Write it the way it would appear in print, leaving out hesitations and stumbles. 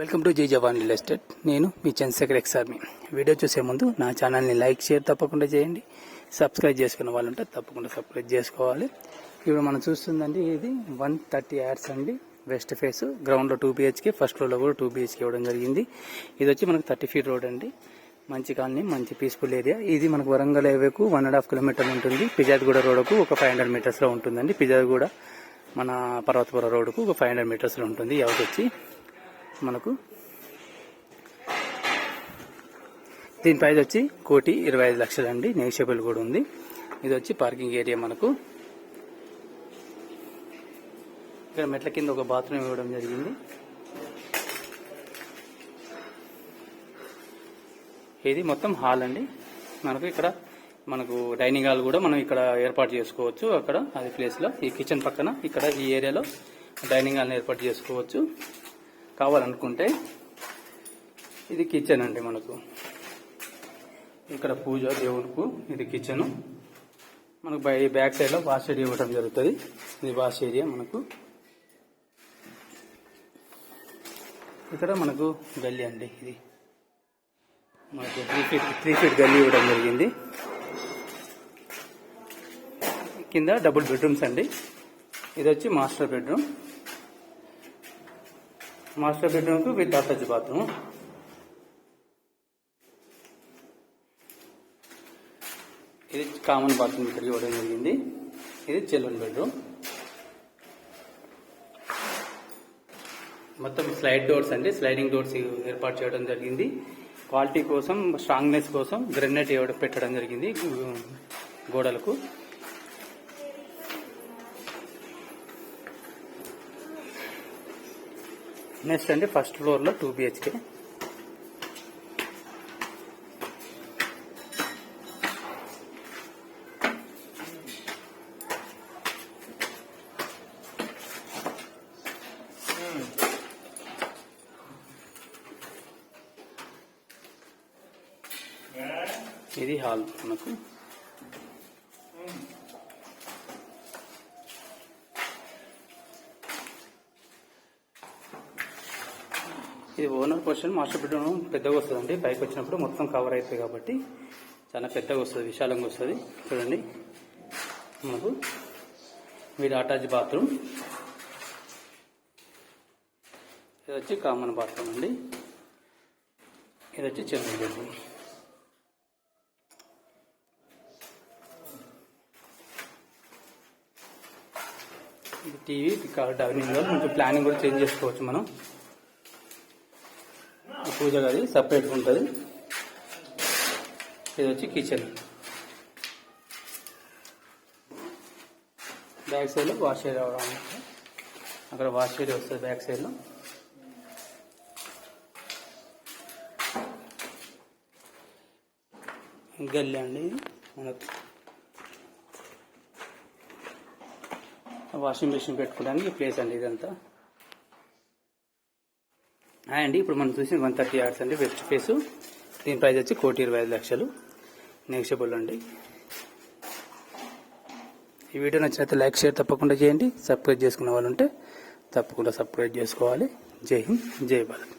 Welcome to జై జవాన్ real estate. నేను మీ Chandrasekhar ex army. Video చూసే ముందు నా ఛానల్ని లైక్ షేర్ తప్పకుండా చేయండి. సబ్స్క్రైబ్ చేసుకున్న వాళ్ళు ఉంటే తప్పకుండా సబ్స్క్రైబ్ చేసుకోవాలి. ఇప్పుడు మనం చూస్తుందండి, ఇది 130 యార్డ్స్ అండి. వెస్ట్ ఫేస్ గ్రౌండ్లో 2 BHK, ఫస్ట్ ఫ్లోర్లో కూడా 2 BHK ఇవ్వడం జరిగింది. ఇది వచ్చి మనకు 30 feet రోడ్ అండి. మంచి కాలనీ, మంచి పీస్ఫుల్ ఏరియా. ఇది మనకు వరంగల్ హైవేకు 1.5 kilometers ఉంటుంది. పిజాద్గూడ రోడ్కు ఒక 500 meters ఉంటుందండి. పిజాద్గూడ మన పర్వతపుర రోడ్కు ఒక 500 meters ఉంటుంది. ఎవరికి వచ్చి మనకు దీని ప్రైస్ వచ్చి 1,25,00,000 అండి. నెగోషియబుల్ కూడా ఉంది. ఇది వచ్చి పార్కింగ్ ఏరియా. మనకు ఇక్కడ మెట్ల కింద ఒక బాత్రూమ్ ఇవ్వడం జరిగింది. ఇది మొత్తం హాల్ అండి. మనకు ఇక్కడ డైనింగ్ హాల్ కూడా మనం ఇక్కడ ఏర్పాటు చేసుకోవచ్చు. అక్కడ అది ప్లేస్లో ఈ కిచెన్ పక్కన ఇక్కడ ఈ ఏరియాలో డైనింగ్ హాల్ని ఏర్పాటు చేసుకోవచ్చు కావాలనుకుంటే. ఇది కిచెన్ అండి. మనకు ఇక్కడ పూజ దేవుడుకు ఇది కిచెన్. మనకు బ్యాక్ సైడ్ లో వాష్ ఏరియా ఇవ్వడం జరుగుతుంది. ఇది వాష్ ఏరియా. మనకు ఇక్కడ మనకు గల్లీ అండి. ఇది మనకు 3 feet గల్లీ ఇవ్వడం జరిగింది. కింద డబుల్ బెడ్రూమ్స్ అండి. ఇది వచ్చి మాస్టర్ బెడ్రూమ్. మాస్టర్ బెడ్రూమ్ కు విత్ అటాచ్ బాత్రూమ్. ఇది కామన్ బాత్రూమ్ ఇక్కడ ఇవ్వడం జరిగింది. ఇది చిల్డ్రన్ బెడ్రూమ్. మొత్తం స్లైడ్ డోర్స్ అండి. స్లైడింగ్ డోర్స్ ఏర్పాటు చేయడం జరిగింది. క్వాలిటీ కోసం, స్ట్రాంగ్నెస్ కోసం గ్రెనైట్ పెట్టడం జరిగింది గోడలకు. నెక్స్ట్ అండి, ఫస్ట్ ఫ్లోర్ లో 2 BHK. ఇది హాల్. మనకు ఇది ఓనర్ పోర్షన్. మాస్టర్ బెడ్రూమ్ పెద్దగా వస్తుందండి. పైకి వచ్చినప్పుడు మొత్తం కవర్ అవుతుంది కాబట్టి చాలా పెద్దగా వస్తుంది, విశాలంగా వస్తుంది. చూడండి, మనకు వీడి అటాచ్ బాత్రూమ్. ఇది వచ్చి కామన్ బాత్రూమ్ అండి. ఇది వచ్చి చిల్డ్రన్ బెడ్రూమ్. ఇది టీవీ, డైనింగ్ హాల్. కొంచెం ప్లానింగ్ కూడా చేంజ్ చేసుకోవచ్చు మనం. పూజ గది సపరేట్గా ఉంటుంది. ఇది వచ్చి కిచెన్. బ్యాక్ సైడ్లో వాష్ ఏరియా రావడం, అక్కడ వాష్ ఏరియా వస్తుంది బ్యాక్ సైడ్లో. గల్లీ అండి. మనకు వాషింగ్ మెషిన్ పెట్టుకోవడానికి ప్లేస్ అండి ఇదంతా. అండి ఇప్పుడు మనం చూసిన 130 yards అండి, వెస్ట్ ఫేసు. దీని ప్రైస్ వచ్చి 1,25,00,000 నెగోషియబుల్ అండి. ఈ వీడియో నచ్చినట్లయితే లైక్ షేర్ తప్పకుండా చేయండి. సబ్స్క్రైబ్ చేసుకున్న వాళ్ళు ఉంటే తప్పకుండా సబ్స్క్రైబ్ చేసుకోవాలి. జై హింద్, జై భారత్.